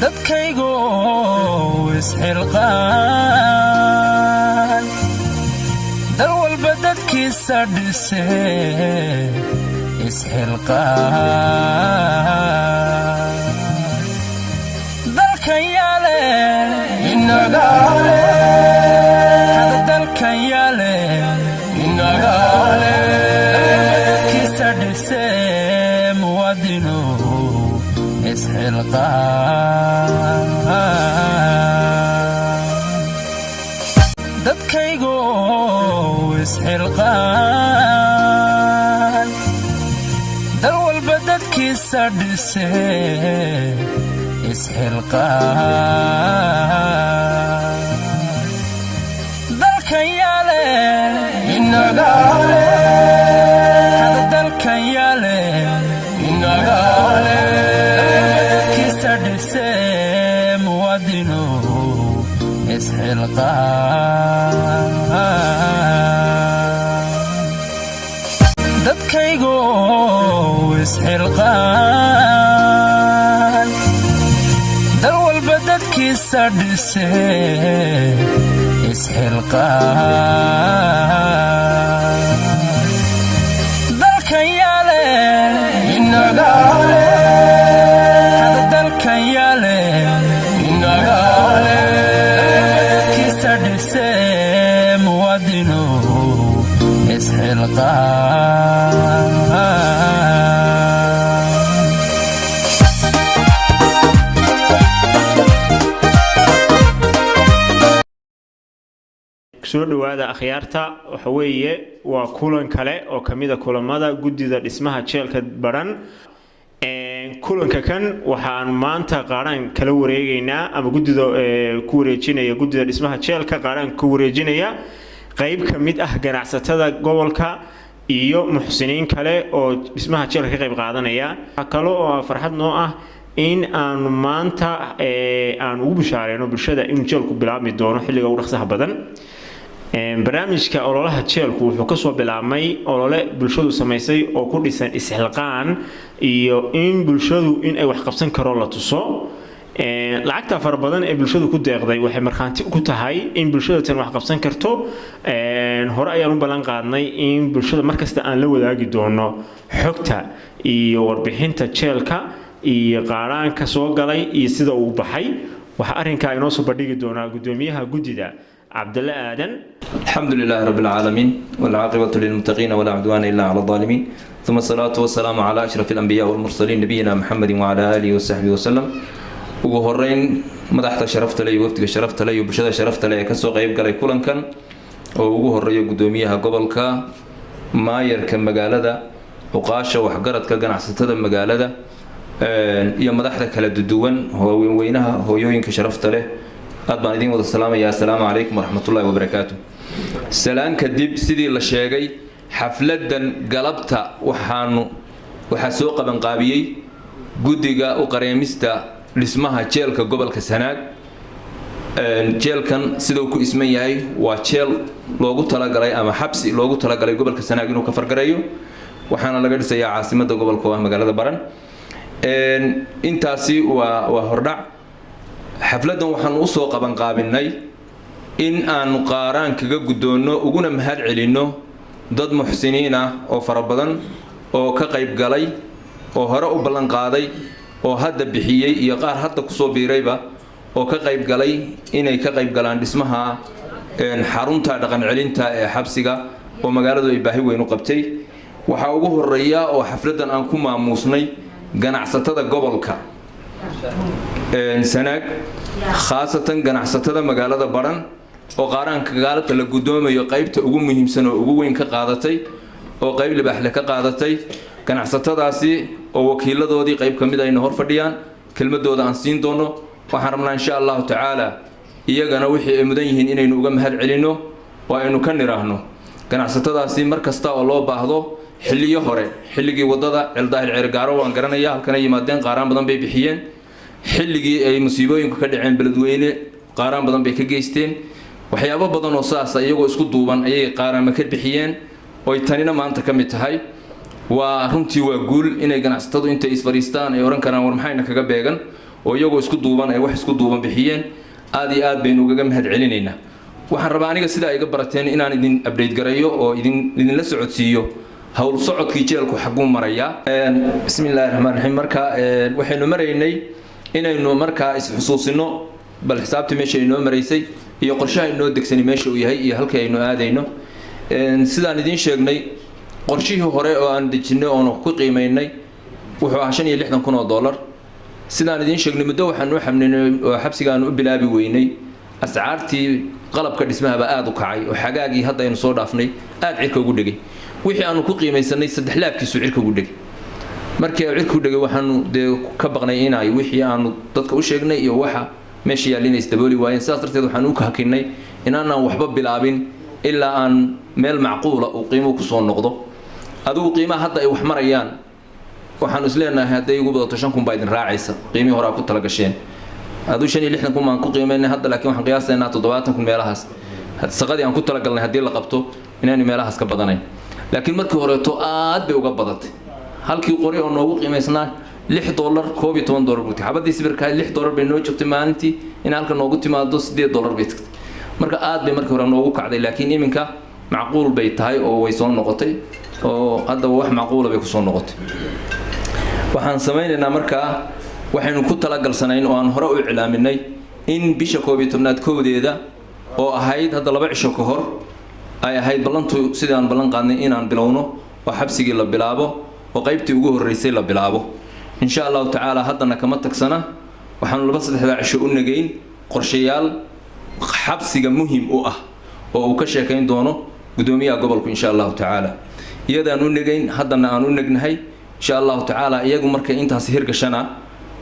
dadkaygu isxilqaan dal walba dadkiisa dhise isxilqaan dalkan yaale inagaale hada dalkan yaale inagaale dadkiisa dhise muwaadinu isxilqaan dadkaygu isxilqaan dal walba dadkiisa dhise isxilqaan dalkan yaale inagaale hada dalkan yaale inagaale dadkiisa dhise muwaadinu isxilqaan dadkaygu isxilqaan dal walba dadkiisa dhise isxilqaan dalkan yaale inagaale hada dalkan yaale inagaale dadkiisa dhise muwaadinu isxilqaan soo dhawaada akhyaarta waxa weeye waa kulan kale oo kamida kulamada gudida dhismaha jeelka baran kulanka kan waxaan maanta qaaran kala wareegaynaa ama gudida ku wareejinaya gudida dhismaha jeelka qaaran ku wareejinaya qayb kamid ah ganacsatada gobolka iyo muxsiniin kale oo dhismaha jeelka ka qayb qaadanaya kale oo farxad noo ah in aan maanta aan ugu bishaareeno bulshada in jeelku bilaabmi doono xilliga ugu dhaqsaha badan barnaamijka ololaha jeelku wuxuu ka soo bilaabmay olole bulshadu sameysay oo ku dhisan isxilqaan iyo in bulshadu in ay wax qabsan karo la tuso lacagta fara badan ee bulshadu ku deeqday waxay marxaanti ku tahay in bulshada tan wax qabsan karto hore ayaan u balan qaadnay in bulshada markasta aan la wadaagi doono xogta iyo warbixinta jeelka iyo qaaraanka soo galay iyo sida uu baxay waxa arrinka inoo soo bandhigi doona gudoomiyaha gudida عبد الله آدم. الحمد لله رب العالمين والعاقبة للمتقين ولا عدوان إلا على الظالمين ثم الصلاة والسلام على أشرف الأنبياء والمرسلين نبينا محمد وعلى آله وصحبه وسلم وهرين مدحت شرفت لي وفتك شرفت لي وبشدة شرفت لي كسو غيب قال كلن كان وهرين قدوميها قبل كا ما يركن مقالة وقاشة وحقرت كجنع ستة مقالة يا مدحت كلا الدوان هو وينها هو يوين كشرفت له أدبان إذن وضع السلام يا السلام عليكم ورحمة الله وبركاته سلام كدب سيدي الله شاقي حفلة قلبتا وحسوق بن قابيي قدقا وقريمستا لاسمها جيلكا قبل كسناك جيلكا سيدوكو اسمي هاي وجيل لوغو تلاقلي أما حبسي لوغو تلاقلي قبل كسناك إنو كفر قريو وحانا لقد سيا عاصمة قبل كواه مقالة بران انتاسي وهردع xafladan waxaan u soo qaban qaabinay in aan qaaraan kaga gudoono uguna mahad celino dad muxsiniin ah oo fara badan oo ka qayb galay oo hore u ballan qaaday oo hadda bixiyay iyo qaar hadda ku soo biirayba oo ka qayb galay inay ka qayb galaan dhismaha xarunta dhaqan celinta ee xabsiga oo magaaladu ay baahi weyn u qabtay waxa ugu horeeya oo xafladan aan ku maamuusnay ganacsatada gobolka sanaag khaasatan ganacsatada magaalada baran oo qaaraanka gaalada la gudoomayo qaybta ugu muhiimsan oo ugu weyn ka qaadatay oo qayb libaaxle ka qaadatay ganacsatadaasi oo wakiiladoodii qayb kamid ayna hor fadhiyaan kelmadooda aan siin doono waxaan rabnaa insha Allah taala iyagana wixii ay mudan yihiin inaynu uga mahad celino oo aynu ka niraahno ganacsatadaasi markasta oo loo baahdo xilliyo hore xilligii wadada cildaahil cirgaaro waan garanaya halkan ay yimaadeen qaaraan badan bay bixiyeen xilligii ay musiibooyinku ka dhaceen beledweyne qaaraan badan bay ka geysteen waxyaabo badan oo saas iyagoo isku duuban ayay qaaraan ma ka bixiyeen oo tanina maanta ka mid tahay waa runtii waa guul inay ganacsatadu intay isfariistaan ay oran karaan war maxayna kaga beegan oo iyagoo isku duuban ay wax isku duuban bixiyeen aad iyo aad baynu ugaga mahad celinaynaa waxaan rabaa aniga sida ay iga barateen inaan idin update gareeyo oo idinla socodsiiyo hawl socodkii jeelku xaguu maraya bismillaahir rahmaanir rahiim marka waxaynu maraynay inaynu markaa is xusuusino bal xisaabta meesha inoo maraysay iyo qorshaha inoo degsanay meesha uu yahay iyo halka aynu aadayno sidaan idin sheegnay qorshihii hore oo aan dejinay oo ku qiimeynay wuxuu ahaa $65,000 sidaan idin sheegnay muddo waxaan u xamninay oo xabsigaan u bilaabi weynay ascaartii qalabka dhismaha aad u kacay oo xagaagii hadda aynu soo dhaafnay aad cirka ugu dhigay wixii aanu ku qiimeysanay 3 laabkiisu cirka ugu dhigay markii ay cirka ugu dhigay waxaanu ka baqnay inay wixii aanu dadka u sheegnay iyo waxa meeshii yaalina isdabooli waayeen saas darteed waxaan u kahakinay inaan waxba bilaabin ilaa aan meel macquul ah oo qiimo ku soo noqdo aduu qiimaha hadda ay wax marayaan waxaan isleenahay haday ugu badato 5,000 baa idin raacaysa qiimii hore ku tala gasheen aduu 65,000 maan ku qiimeynay hadda laakiin waxaan qiyaasaynaa 70,000 meelahaas shaqadii aan ku tala galnay hadii la qabto inaan meelahaas ka badanayn laakiin markii hore to aad bay uga badatay halkii qori oo noogu qiimeysnaa $6 $12 buti xabadii sibirka $6 bay noo joogtay maalintii in halka noogu timaado $8 bay tagtay marka aad bay markii hore noogu kacday laakiin iminka macquul bay tahay oo way soo noqotay oo hadda wax macquul bay ku soo noqotay waxaan sameeynaa marka waxaynu ku tala galsanayn oo aan hore u cilaaminay in bisha 12aad koodeeda oo ahayd hadda 2 cisho ka hor ay ahayd ballantu sidaan ballan qaadnay inaan bilowno oo xabsigii la bilaabo oo qaybtii ugu horeysay la bilaabo insha Allah ta'ala haddana kama tagsana waxaan 2-3 cisho u nageyn qorshayaal xabsiga muhiim u ah oo uu ka sheekayn doono gudoomiyaha gobolku insha Allah ta'ala iyadaan u nageyn haddana aan u nagnahay insha Allah ta'ala iyagu markay intaas hirgashana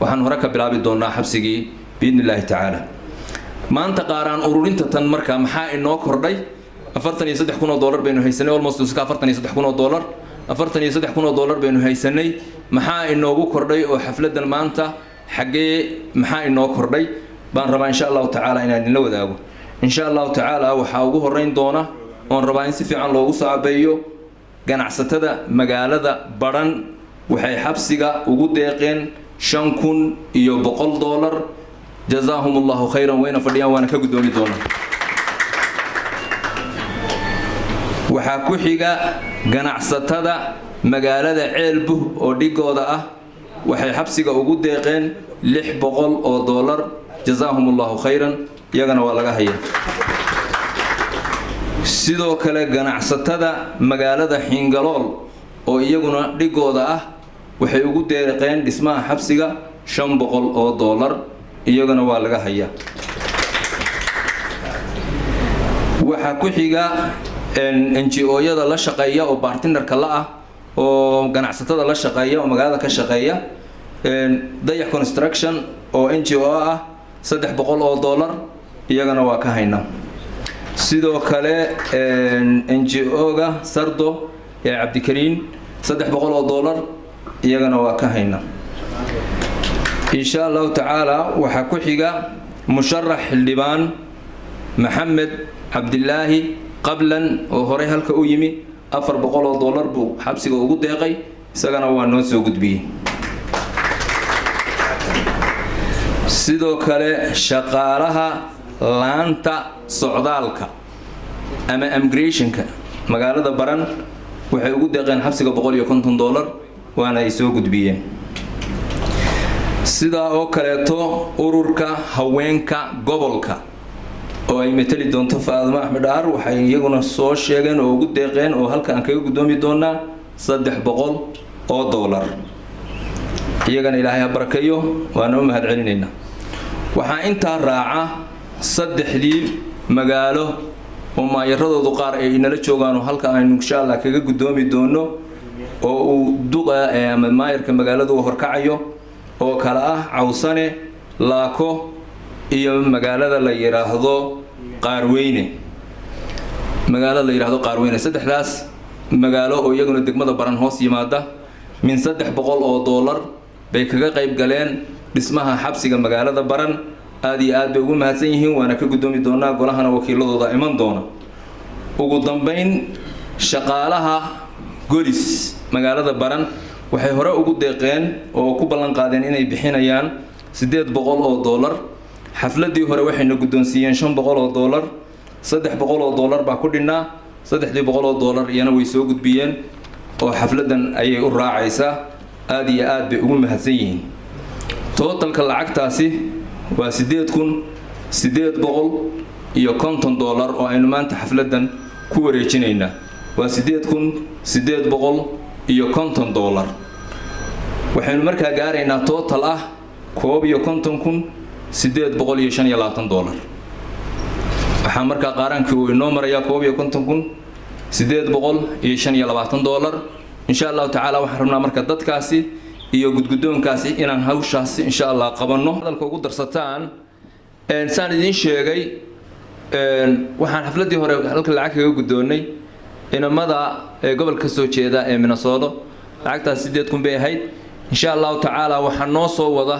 waxaan hore ka bilaabi doonaa xabsigii biidnillaahi ta'ala maanta qaaraan ururinta tan marka maxaa inoo kordhay $43,000 baynu haysanay almost $43,000 $43,000 baynu haysanay maxaa inoogu kordhay oo xafladan maanta xagee maxaa inoo kordhay baan rabaa insha Allah ta'ala inaan la wadaago insha Allah ta'ala waxa ugu horeyn doona oo rabaa in si fiican loogu saabeeyo ganacsatada magaalada baran waxay xabsiga ugu deeqeen $5,100 jazaahumullahu khayran wayna fadhiyaan waana ka gudoomi doonaa waxaa ku xiga ganacsatada magaalada Ceelbuh oo dhigooda ah waxay xabsiga ugu deeqeen $600 jazaahumullahu khayran iyagana waa laga hayaa sidoo kale ganacsatada magaalada Xingalool oo iyaguna dhigooda ah waxay ugu deeqeen dhismaha xabsiga $500 iyagana waa laga hayaa waxa ku xiga NGO-yada la shaqeeya oo partnerka la ah oo ganacsatada la shaqeeya oo magaalada ka shaqeeya Dayax Construction oo NGO ah $300 iyagana waa ka haynaa sidoo kale NGO-ga Sardo ee Cabdikariin $300 iyagana waa ka haynaa insha Allah ta'ala waxa ku xiga musharax xildhibaan Maxamed Cabdillaahi qablan oo hore halka u yimi $400 buu xabsiga ugu deeqay isagana waa noo soo gudbiyay sidoo kale shaqaalaha laanta socdaalka ama immigrationka magaalada baran waxay ugu deeqeen xabsiga $150 waana ay soo gudbiyeen sida oo kaleeto ururka haweenka gobolka oo ay meteli doonto Faadima Axmed Dhaar waxay iyaguna soo sheegeen oo ugu deeqeen oo halka aan kaga gudoomi doonaa $300 iyagana Ilaahay ha barakeeyo waana u mahad celinaynaa waxaa intaa raaca 3 magaalo oo maayaradoodu qaar ay inala joogaan oo halka aynu insha Allah kaga gudoomi doono oo uu duqa ama maayarka magaaladu horkacayo oo kala ah Cawsane Laako iyo magaalada la yiraahdo Qaarweyne saddexdaas magaalo oo iyaguna degmada baran hoos yimaada min $300 bay kaga qayb galeen dhismaha xabsiga magaalada baran aad iyo aad bay ugu mahadsan yihiin waana ka gudoomi doonaa golahana wakiiladooda iman doona ugu dambeyn shaqaalaha golis magaalada baran waxay hore ugu deeqeen oo ku ballan qaadeen inay bixinayaan $800 xafladii hore waxayna guddoonsiiyeen $500 $300 baa ku dhinaa $300 iyana way soo gudbiyeen oo xafladan ayay u raacaysaa aad iyo aad bay ugu mahadsan yihiin totalka lacagtaasi waa $8,850 oo aynu maanta xafladan ku wareejinaynaa waa $8,850 waxaynu markaa gaaraynaa total ah $51,825 waxaa markaa qaarankii uu inoo marayaa $51,825 insha allahu tacaala waxaan rabnaa marka dadkaasi iyo gudgudoonkaasi inaan hawshaasi insha allah qabanno hadalka ugu darsataan saan idiin sheegay waxaan xafladii hore halka lacag kaga guddoonnay inamada gobolka soo jeeda ee Minnesota lacagtaas 8,000 bay ahayd insha allahu tacaala waxaan noo soo wada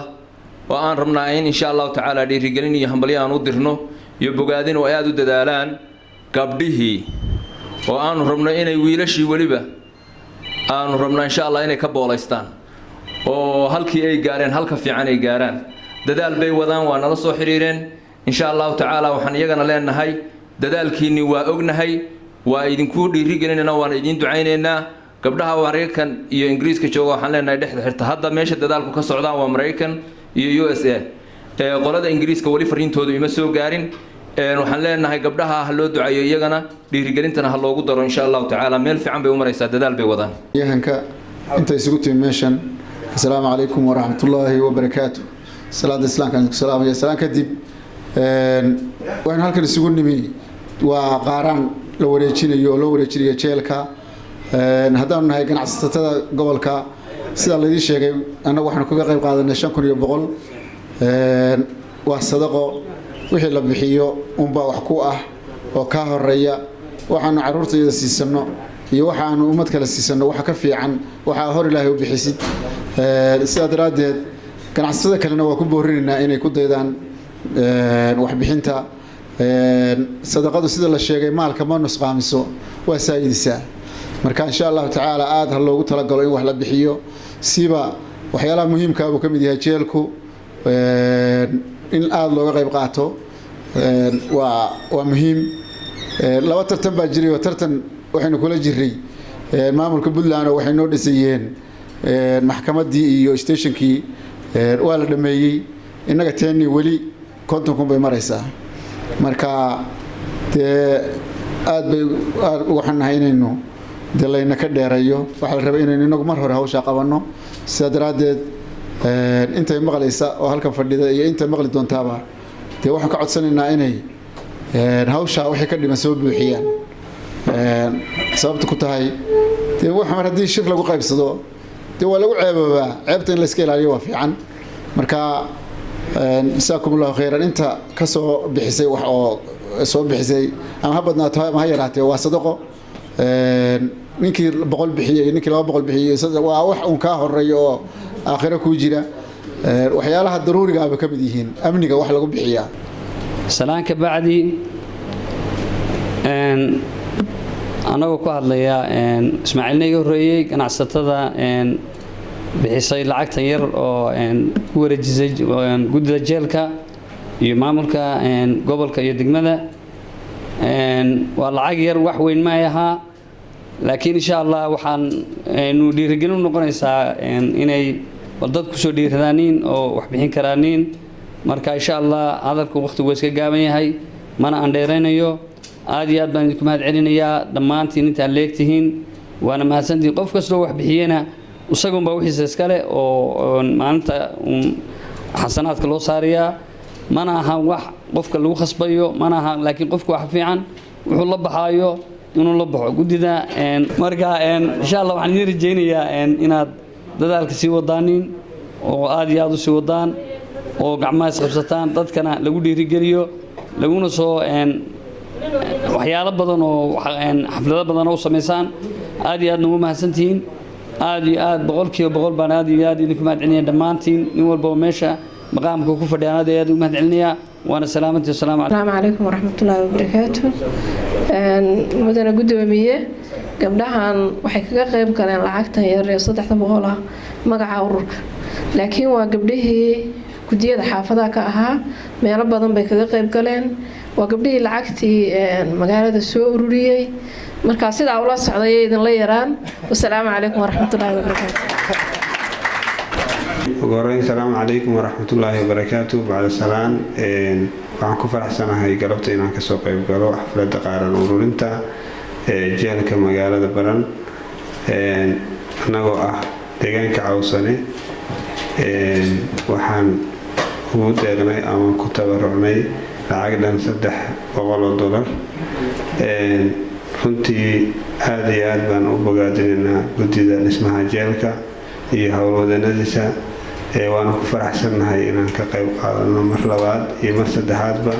oo aan rabnaa in insha allahu tacaala dhiirigelin iyo hambalyo aan u dirno iyo bogaadin oo aad u dadaalaan gabdhihii oo aanu rabno inay wiilashii waliba aanu rabno insha allah inay ka booleystaan oo halkii ay gaareen halka fiican ay gaaraan dadaal bay wadaan waa nala soo xiriireen insha allahu tacaala waxaan iyagana leenahay dadaalkiinni waa ognahay waa idinku dhiirigelinayna waan idin ducaynaynaa gabdhaha Mareykan iyo Ingiriiska jooga waxaan leenahay dhexda xirta hadda meesha dadaalku ka socdaan waa Mareykan iyo USA qolada Ingiriiska wali fariintoodu ima soo gaarin waxaan leenahay gabdhaha ha loo duceeyo iyagana dhiirigelintana ha loogu daro insha Allah tacaala meel fiican bay u maraysaa dadaal bay wadaan yahanka inta isugu tiimeeshan assalaamu alaykum wa rahmatullahi wa barakaatuh salaada islaamka salaamaya salaam kadib waan halkan isugu nimi waa qaaraan la wareejinayo jeelka haddaan nahay ganacsatada gobolka sida la idin sheegay anagu waxaan kaga qayb qaadanay 5,100 waa sadaqo wixii la bixiyo unba wax ku ah oo ka horeeya waxaan caruurtayda siisano iyo waxaan ummad kale siisano waxa ka fiican waxa hor Ilaahay u bixisid sida daraadeed ganacsatada kalena waa ku boorinaynaa inay ku daydaan wax bixinta sadaqadu sida la sheegay maalka ma nusqaamiso waa saayidisaa marka insha Allah tacaala aad ha loogu talagalo in wax la bixiyo siba waxyaalaha muhiimka ah oo kamid yahay jeelku in aad looga qayb qaato waa muhiim laba tartan baa jiray oo tartan waxaynu kula jiray maamulka Puntland waxay noo dhisayeen maxkamadii iyo stationkii waa la dhameeyay inaga teeni wali 50,000 bay maraysaa marka aad bay waxaan nahaynayno dalayna ka dheerayo waxa la rabaa inaynu inagu mar hore hawsha qabanno sida daraadeed intay maqlaysa oo halkan fadhida iyo intay maqli doontaaba waxaan ka codsanaynaa inay hawsha wixii ka dhiman soo buuxiyaan sababta ku tahay wax mar haddii shir lagu qaybsado waa lagu ceeboobaa ceebta in la iska ilaaliyo waa fiican marka jazaakumullahu khayran inta ka soo bixisay wax oo soo bixisay ama ha badnaato ama ha yaraatee waa sadaqo ninkii 100 bixiyay ninkii 200 bixiyay waa wax uu ka horeeyo oo aakhira ku jira waxyaalaha daruuriga ah ka mid yihiin amniga wax lagu bixiyaa salaanka bacdi anagu ku hadlaya Ismaaciil Neyga horeeyay ganacsatada bixisay lacagtan yar oo ku wareejisay gudida jeelka iyo maamulka gobolka iyo degmada waa lacag yar wax weyn ma aha laakiin insha Allah waxaan dhiirigelin noqonaysaa inay dadku soo dhiiradaan oo wax bixin karaan marka insha Allah hadalku waqtigu iska gaaban yahay mana aan dheeraynayo aad iyo aad baan idinku mahad celinayaa dhammaantiin inta leegtihiin waana mahadsantiin qof kasta wax bixiyana isagu ba wixii iskale oo maanta xasanaadka loo saariyaa mana aha wax qofka lagu khasbayo mana aha laakiin qofku wax fiican wuxuu la baxayo inuu la baxo gudida marka insha Allah waxaan idin rajaynayaa inaad dadaalka sii wadaanin oo aad iyo aad u sii wadaan oo gacmaha isqabsataan dadkana lagu dhiirigeliyo laguna soo waxyaalo badan oo xaflado badan oo sameysaan aad iyo aad ugu mahadsantiin aad iyo aad 100% baan aad iyo aad idinku mahad celinaya dhammaantiin nin walba meesha maqaamka ku fadhiya aad iyo aad ugu mahad celinaya waana salaamantii salaamu calaykum waraxmatullaahi wabarakaatuh mudana gudoomiye gabdhahan waxay kaga qayb galeen lacagtan yar ee 300 ah magaca ururka laakiin waa gabdhihii gudiyada xaafadaha ka ahaa meelo badan bay kaga qayb galeen waa gabdhihii lacagtii magaalada soo ururiyey marka sidaa ula socday idinla yaraan wassalaamu calaykum waraxmatullaahi wabarakaatu ugu السلام عليكم ورحمة الله وبركاته بعد السلام waxaan ku faraxsanahay galabta inaan ka soo qayb galo xafladda qaaran ururinta jeelka magaalada Baran anagoo ah deegaanka Cawsane waxaan ugu deeqnay ama ku tabarucnay lacag dhan $300 runtii aad iyo aad baan u bogaadinaynaa gudida dhismaha jeelka iyo howlwadeennadiisa waan ku faraxsanahay inaan ka qayb qaadano mar labaad iyo mar saddexaadba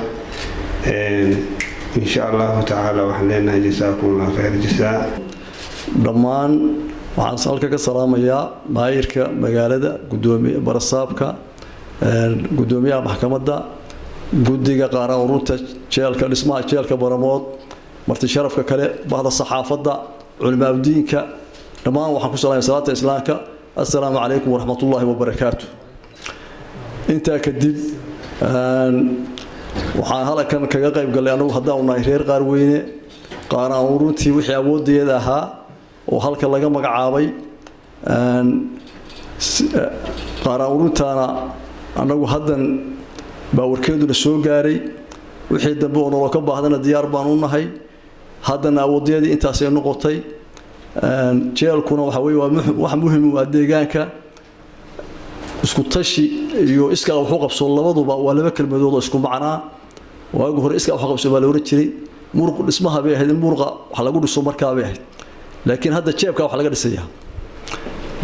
insha Allah ta'ala waxaan leenahay jazaakumullahu khayr jazaa dhammaan waxaan salka ka salaamayaa maayirka magaalada gudoomiye barasaabka gudoomiyaha maxkamadda gudiga qaaran ururta jeelka dhismaha jeelka Baramood marti sharafka kale bahda saxaafadda culimada diinka dhammaan waxaan ku salaamayaa salaata islaamka السلام عليكم ورحمة الله وبركاته انت كدب waxaan halkan kaga qayb galay anagu hadaan nahay reer qaarweyne qaaraan uruntii wixii awoodeeda ahaa oo halka laga magacaabay qaaraan uruntaana anagu hadan baawarkeedu la soo gaaray wixii dambe oo nolol ka baahdana diyaar baan u nahay hadana awoodeedii intaas ay noqotay jeelkuna waxa weey waa wax muhiim u ah deegaanka isku tashi iyo iska wax u qabso labaduba waa laba kelmadood oo isku macnaa waagu hore iska wax u qabso baa la oran jiray muruq dhismaha bay ahayd muruqa wax lagu dhiso markaa bay ahayd laakiin hadda jeebka wax laga dhisayaa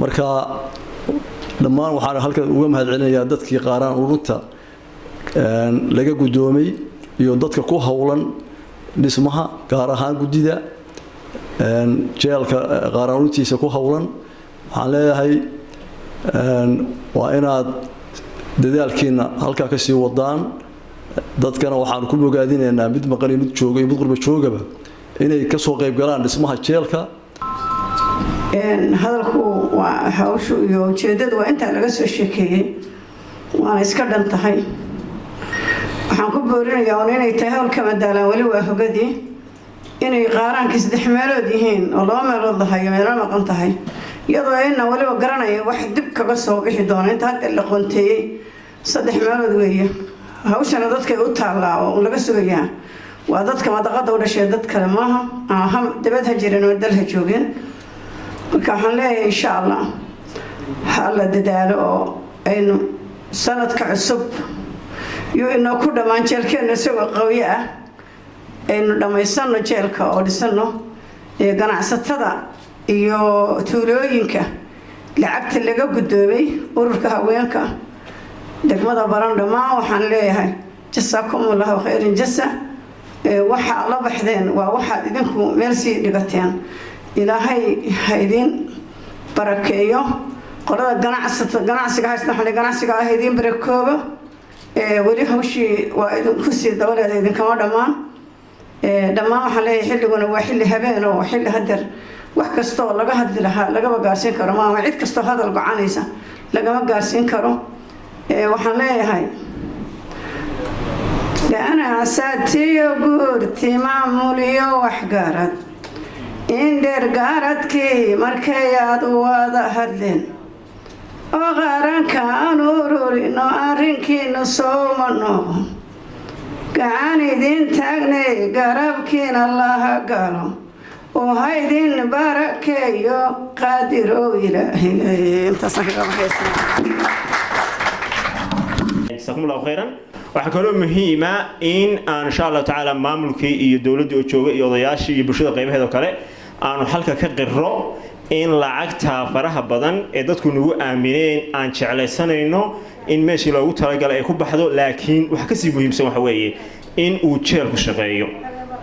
marka dhammaan waxaan halkan uga mahadcelinayaa dadkii qaaraan urunta laga gudoomay iyo dadka ku hawlan dhismaha gaar ahaan gudida jeelka qaaran uruntiisa ku hawlan waxaan leeyahay waa inaad dadaalkiina halka ka sii wadaan dadkana waxaan ku bogaadinaynaa mid maqan mid jooga mid qurba joogaba inay ka soo qayb galaan dhismaha jeelka hadalku waa hawshu iyo ujeedadu waa inta laga soo sheekeeyay waana iska dhan tahay waxaan ku boorinayaa inay tahay hawlka madaalaan wali waa hogadii inay qaaraanka 3 meelood yihiin oo 2 meelood la hayo meel maqan tahay iyadoo ayna waliba garanaya wax dib kaga soo bixi doona inta hadda la qonteeyay 3 meelood weeye hawshana dadka u taalaa oo laga sugayaa waa dadka madaqada u dhashay dad kale maaha aha dibad ha jireen oo dal ha joogeen marka waxaan leeyahay insha Allah hala dadaalo oo aynu sanadka cusub iyo inoo ku dhamaan jeelkeena isagoo qawiye ah aynu dhamaysano jeelka oo dhisano ganacsatada iyo tuulooyinka lacagta laga gudoomay ururka haweenka degmada Baran dhamaan waxaan leeyahay jazaakumullahu khayran jazaa waxa la baxdeen waa waxa idinku meel sii dhigateen ilaahay haydin barakeeyo qolada ganacsiga haysta ganacsiga haydin barakoobo wali hawshii waa idinku sii dawladda idinkama dhamaan dhammaan waxaan leeyahay xilliguna waa xilli habeen oo xilli hadar wax kasta oo laga hadli lahaa lagaba gaarsiin karo ma cid kasta hadal go'aanaysa lagama gaarsiin karo waxaan leeyahay ana asaatiyo guurti maamuliyo wax gaarad in dheer gaaradkii markay aad wada hadleen oo qaranka aan ururino arrinkiina soo ma noqon gacan idin taagnay garabkiina laha galo oo haydin barakeeyo qaadirow ilaahay intaasaan kaga baxaysaa jazakumullahu khayran waxa kaloo muhiim ah in aan insha Allah taala maamulkii iyo dawladda oo jooga iyo odayaashii iyo bulshada qaybaheeda kale aanu halka ka qirro in lacagta faraha badan ee dadku nagu aamineen aan jeclaysanayno in meeshii loogu talagalay ay ku baxdo laakiin waxa ka sii muhiimsan waxa weeye in uu jeelku shaqeeyo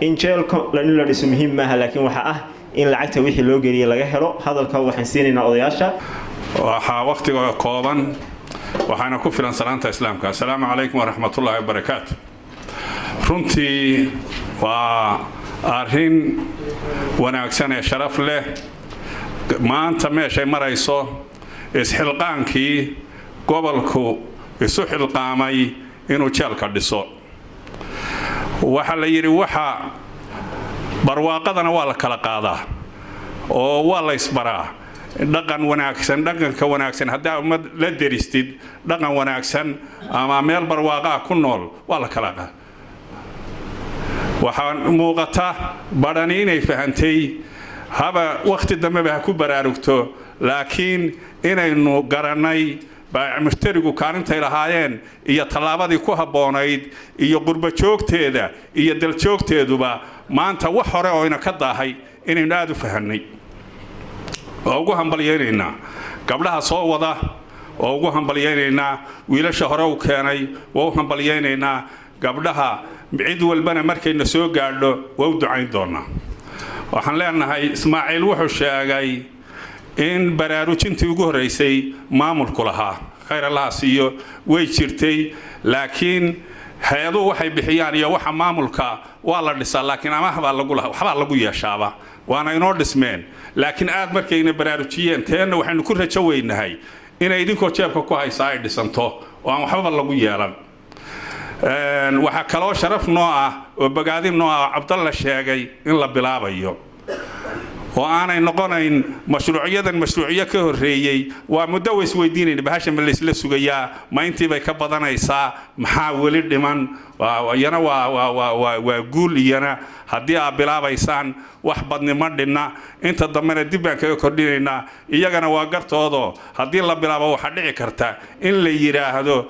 in jeelka la dhiso muhiim maaha laakiin waxa ah in lacagta wixii loo geliyay laga helo hadalka waxaan siinaynaa odayaasha waxa waqtiga kooban waxaana ku filan salaanta islaamka assalaamu calaykum waraxmatullaahi wabarakaatu runtii waa arrin wanaagsan ee sharaf leh maanta meeshay marayso isxilqaankii gobolku isu xilqaamay inuu jeelka dhiso. waxa la yidhi waxa barwaaqadana waa la kala qaadaa oo waa la isbaraa. dhaqan wanaagsan, dhaqanka wanaagsan haddaa ummad la deristid dhaqan wanaagsan ama meel barwaaqaa ku nool waa la kala qaadaa. waxaa muuqata badhani inay fahantay haba waqti dambeba ha ku baraarugto, laakiin inaynu garannay mushtarigu kaalintay lahaayeen iyo tallaabadii ku habboonayd iyo qurbo joogteeda iyo daljoogteeduba maanta wax hore oo ina ka daahay inaynu aad u fahannay. oo ugu hambalyaynaynaa gabdhaha soo wada, oo ugu hambalyaynaynaa wiilasha hore u keenay, waa u hambalyaynaynaa gabdhaha. cid walbana markayna soo gaadho waa u ducayn doonaa. waxaan leenahay Ismaaciil wuxuu sheegay in baraarujintii ugu horeysay maamulku lahaa, khayr Allah siiyo, way jirtay, laakiin hay'aduhu waxay bixiyaan iyo waxa maamulka waa la dhisaa, laakiin waxbaa lagu yeeshaaba, waana inoo dhismeen. laakiin aad markayna baraarujiyeen teenna waxaynu ku rajo weynahay inay idinkoo jeebka ku haysaa ay dhisanto oo aan waxbaba lagu yeelan. waxaa kaloo sharaf noo ah oo bogaadin noo ah Cabdalla sheegay in la bilaabayo oo aanay noqonayn mashruuciyadan mashruuciyo ka horeeyay. waa muddo way isweydiinayna bahasha ma la sugayaa, ma intii bay ka badanaysaa, maxaa weli dhiman. iyana waa guul. iyana haddii aad bilaabaysaan wax badnimo dhinna, inta dambena dib baan kaga kordhinaynaa. iyagana waa gartoodo haddii la bilaabo waxaa dhici karta in la yidhaahdo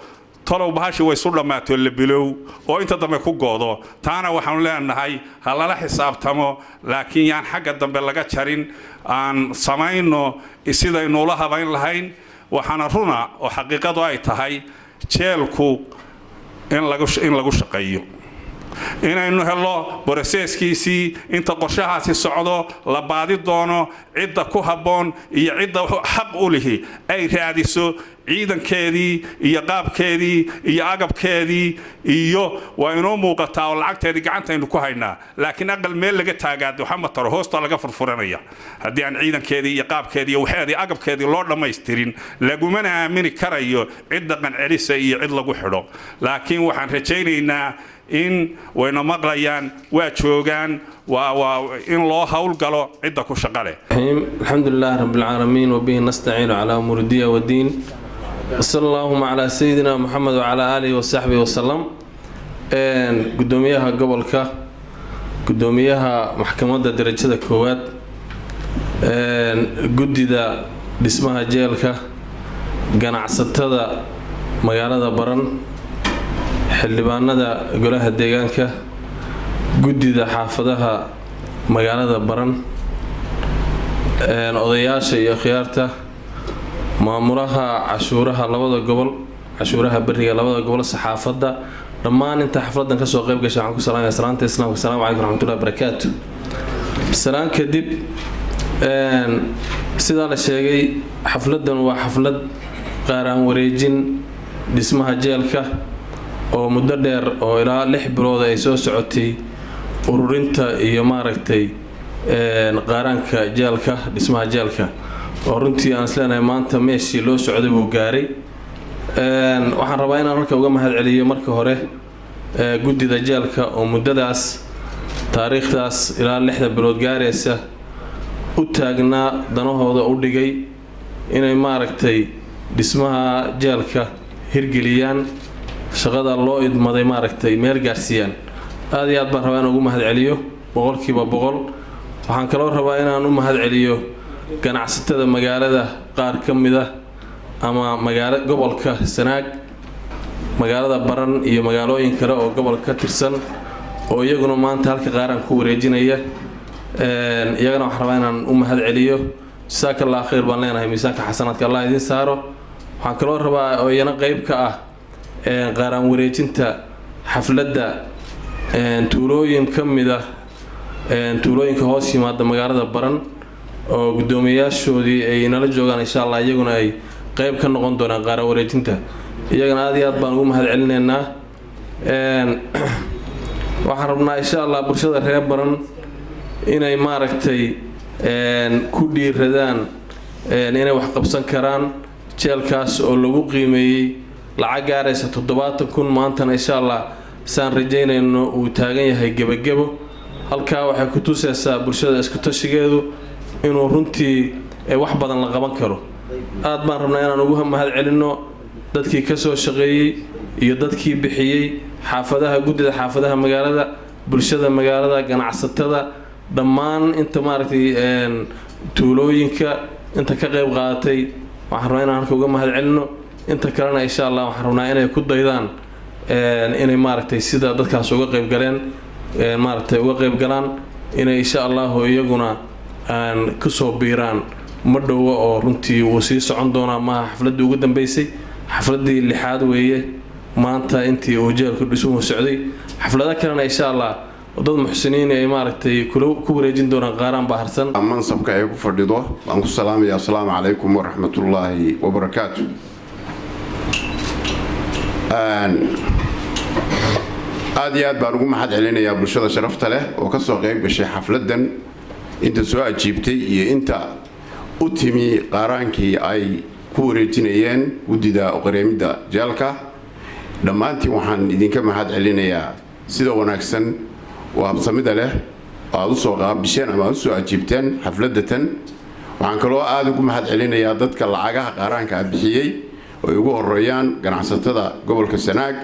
tolow bahashi way isu dhammaato la bilow oo inta dambe ku goodo. taana waxaanu leenahay ha lala xisaabtamo, laakiin yaan xagga dambe laga jarin. aan samayno sidaynu ula habayn lahayn. waxaana runa oo xaqiiqadu ay tahay jeelku in lagu shaqeeyo, inaynu helo boroseeskiisii inta qorshahaasi socdo la baadi doono cidda ku habboon iyo cidda xaq u lihi ay raadiso ciidankeedii iyo qaabkeedii iyo agabkeedii iyo waa inoo muuqataa oo lacagteedii gacantaynu ku haynaa. laakiin aqal meel laga taagaado waxa mataro hoosta laga furfuranaya haddii aan ciidankeedii iyo qaabkeedii iyo waxeedii agabkeedii loo dhammaystirin. lagumana aamini karayo cid dhaqan celisa iyo cid lagu xidho. laakiin waxaan rajaynaynaa in wayna maqlayaan, waa joogaan, waa in loo hawlgalo cidda ku shaqo leh. alxamdulilah rabbil caalamiin wabihi nastaciinu calaa umuuri diya wadiin. wasala allaahuma calaa sayidina moxamed wacalaa aalihi wasaxbihi wasalam. gudoomiyaha gobolka, gudoomiyaha maxkamadda darajada koowaad, guddida dhismaha jeelka, ganacsatada magaalada Baran, xildhibaanada golaha deegaanka, guddida xaafadaha magaalada Baran, odayaasha iyo khiyaarta, maamulaha cashuuraha labada gobol, cashuuraha bariga labada gobol, saxaafadda, dhammaan inta xafladan ka soo qayb gashay waxaan ku salaamayaa salaanta islaamka. assalaamu calaykum waraxmatullahi wabarakaatu. salaan kadib, sidaa la sheegay xafladan waa xaflad qaaraan wareejin dhismaha jeelka oo muddo dheer oo ilaa 6 bilood ay soo socotay ururinta iyo maaragtay qaaraanka jeelka, dhismaha jeelka, oo runtii aan isleenahay maanta meeshii loo socday buu gaaray. waxaan rabaa inaan halka uga mahad celiyo marka hore guddida jeelka oo muddadaas taariikhdaas ilaa 6 bilood gaaraysa u taagnaa danahooda u dhigay inay maaragtay dhismaha jeelka hirgeliyaan, shaqada loo idmaday maaragtay meel gaarsiiyaan. aad iyo aad baan rabaa inaan ugu mahad celiyo boqolkiiba boqol. waxaan kaloo rabaa inaan u mahad celiyo ganacsatada magaalada qaar ka mid ah ama gobolka Sanaag, magaalada Baran iyo magaalooyin kale oo gobolka ka tirsan oo iyaguna maanta halka qaaraan ku wareejinaya. iyagana waxaan rabaa inaan u mahad celiyo. jazakallahu khayr baan leenahay, miisaanka xasanaadka Allah idin saaro. waxaan kaloo rabaa oo iyana qayb ka ah qaaraan wareejinta xafladda tuulooyin ka mid ah tuulooyinka hoos yimaada magaalada Baran oo gudoomiyaashoodii ay nala joogaan insha Allah, iyaguna ay qayb ka noqon doonaan qaaraan wareejinta. iyagana aad iyo aad baan ugu mahad celinaynaa. waxaan rabnaa insha Allah bulshada reer Baran inay maaragtay ku dhiiradaan inay wax qabsan karaan jeelkaas oo lagu qiimeeyay lacag gaaraysa 70,000 maantana insha Allah saan rajaynayno uu taagan yahay gebagebo halkaa waxay ku tusaysaa bulshada isku tashigeedu inuu runtii wax badan la qaban karo aad baan rabnaa inaan ugu mahad celinno dadkii ka soo shaqeeyay iyo dadkii bixiyay xaafadaha guddida xaafadaha magaalada bulshada magaalada ganacsatada dhammaan inta maaragtay tuulooyinka inta ka qayb qaadatay waxaan rabnaa inaan halka uga mahad celinno inta kalena insha Allah waxaan rabnaa inay ku daydaan inay maaragtay sida dadkaas uga qayb galeen maaragtay uga qayb galaan inay insha Allah iyaguna aan ku soo biiraan ma dhowo oo runtii uu sii socon doonaa ma xafladii ugu dambeysay xafladii lixaad weeye maanta intii uu jeelku dhisuhu socday xaflada kalena insha Allah dad muxsiniin ay maaragtay ku wareejin doonaan qaaraan baharsan mansabka ay ku fadhido waan ku salaamayaa assalaamu calaykum waraxmatullaahi wabarakaatu aad iyo aad baan ugu mahad celinayaa bulshada sharafta leh oo ka soo qayb gashay xafladan inta soo ajiibtay iyo inta u timi qaaraankii ay ku wareejinayeen guddida qareemida jeelka dhammaantiin waxaan idinka mahad celinayaa sida wanaagsan oo habsamida leh aad u soo qaabisheen ama aad u soo ajiibteen xafladatan waxaan kaloo aad ugu mahad celinayaa dadka lacagaha qaaraanka bixiyay oo ugu horeeyaan ganacsatada gobolka Sanaag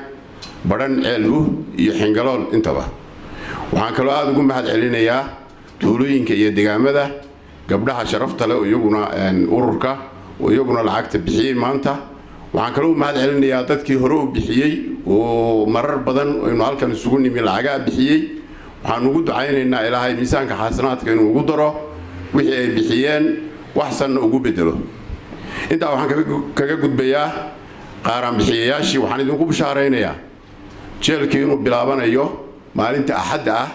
baran ceelbu iyo xingalool intaba waxaan kaloo aad ugu mahad celinayaa tuulooyinka iyo deegaamada gabdhaha sharafta leh oo iyaguna ururka oo iyaguna lacagta bixiyay maanta waxaan kaloo mahad celinayaa dadkii hore u bixiyay oo marar badan oo halkan isugu nimi lacagaha bixiyay waxaan ugu ducaynaynaa ilaahay miisaanka xasanaadka inuu ugu daro wixii ay bixiyeen wax san ugu bedelo inta waxaan kaga gudbayaa qaaraan bixiyayaashii waxaan idinku bishaaraynayaa jeelkii inuu bilaabanayo maalinta axadda ah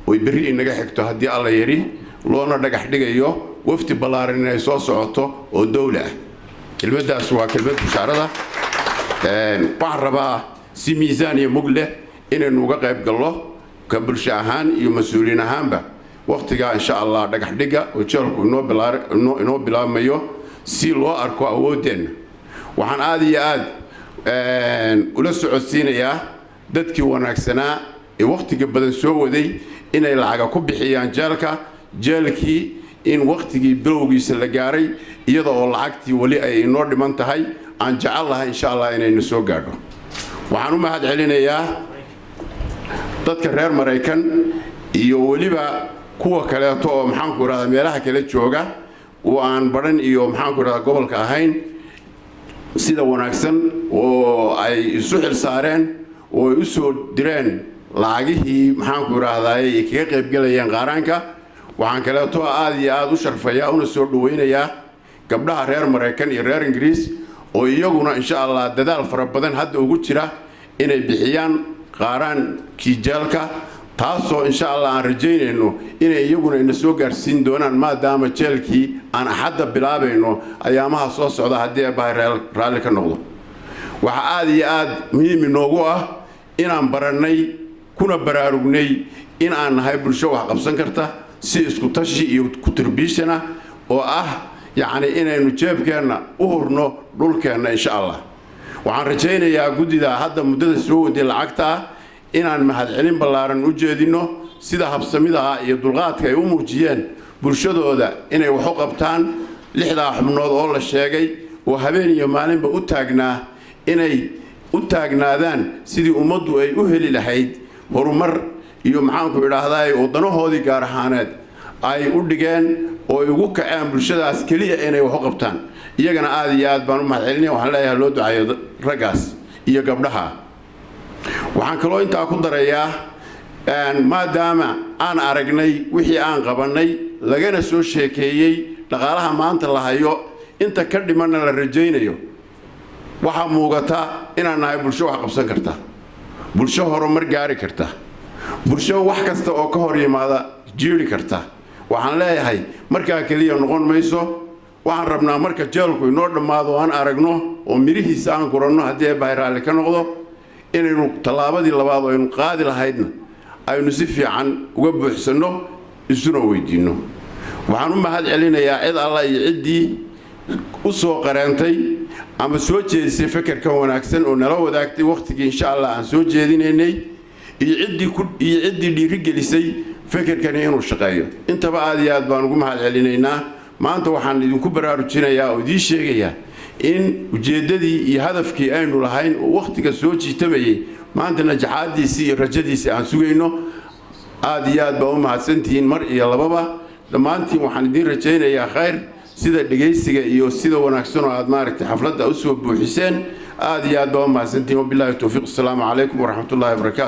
oo berri inaga xigto haddii alla yiri loona dhagax dhigayo wafti ballaaran inay soo socoto oo dawla ah kelmadaas waa kelmad bishaarada waxaan rabaa si miisaan iyo mug leh inaynu uga qayb gallo ka bulsho ahaan iyo mas-uuliyiin ahaanba waqtigaa insha Allah dhagax dhiga oo jeelku inoo bilaabmayo si loo arko awoodeenna waxaan aad iyo aad ula socodsiinayaa dadkii wanaagsanaa ee waqtiga badan soo waday inay lacaga ku bixiyaan jeelkii in waqtigii bilowgiisa la gaaray iyada oo lacagtii wali ay inoo dhiman tahay aan jecel lahay insha Allah inaynu soo gaadho waxaan u mahad celinayaa dadka reer Mareykan iyo waliba kuwa kaleeto oo maxaan ku raada meelaha kale jooga oo aan baran iyo maxaan ku raada gobolka ahayn sida wanaagsan oo ay isu xil saareen oo ay u soo direen lacagihii maxaan ku raadaay kaga qayb galayeen qaaraanka waxaan kaleeto aad iyo aad u sharfayaa una soo dhaweynayaa gabdhaha reer Mareykan iyo reer Ingiriis oo iyaguna insha Allah dadaal fara badan hadda ugu jira inay bixiyaan qaaraan kijalka taasoo insha Allah aan rajaynayno inay iyaguna ina soo gaarsiin doonaan maadaama jeelkii aan axadda bilaabayno ayaamaha soo socda haddii ay raalli ka noqdo waxa aad iyo aad muhiim inoogu ah inaan barannay kuna baraarugnay in aan nahay bulsho wax qabsan karta si isku tashi iyo ku turbiishana oo ah yacni inaynu jeebkeenna u hurno dhulkeenna insha Allah waxaan rajaynayaa guddida hadda muddada soo waday lacagta inaan mahad celin ballaaran u jeedino sida habsamida iyo dulqaadka ay u muujiyeen bulshadooda inay wax u qabtaan lixda xubnood oo la sheegay oo habeen iyo maalinba u taagnaa inay u taagnaadaan sidii ummaddu ay u heli lahayd horumar iyo maxaan ku idhaahdaa wadanahoodii gaar ahaaneed ay u dhigeen oo ay ugu kaceen bulshadaas kaliya inay wax u qabtaan iyagana aad iyo aad baan u mahad celinayaa waxaan leeyahay loo duceeyo raggaas iyo gabdhaha waxaan kaloo intaa ku darayaa maadaama aan aragnay wixii aan qabanay lagana soo sheekeeyey dhaqaalaha maanta la hayo inta ka dhimanna la rajaynayo waxaa muuqata inaan nahay bulsho wax qabsan karta bulsho horumar gaari karta bulsho wax kasta oo ka hor yimaada jiiri karta waxaan leeyahay markaa kaliya noqon mayso waxaan rabnaa marka jeelku inoo dhammaado aan aragno oo mirihiisa aan kuranno haddii ay bayraalli ka noqdo inaynu tallaabadii labaad oo aynu qaadi lahaydna aynu si fiican uga buuxsanno isuna weydiinno waxaan u mahad celinayaa cid alla iyo ciddii u soo qareentay ama soo jeedisay fekerkan wanaagsan oo nala wadaagtay waqtigii insha Allah aan soo jeedinaynay iyo ciddii dhiirigelisay fekerkan inuu shaqeeyo intaba aad iyo aad baan ugu mahad celinaynaa maanta waxaan idinku baraarujinayaa oo idin sheegayaa in ujeedadii iyo hadafkii aynu lahayn oo waqtiga soo jiitamayay maanta najaxaadiisii iyo rajadiisii aan sugayno aad iyo aad baa u mahadsantihiin mar iyo lababa dhammaantiin waxaan idin rajaynayaa khayr sida dhageysiga iyo sida wanaagsan oo aad maaragtay xafladda u soo buuxiseen aad iyo aad baa u mahadsantihiin wabilaahi tawfiiq assalaamu calaykum waraxmatullaahi wabarakaatu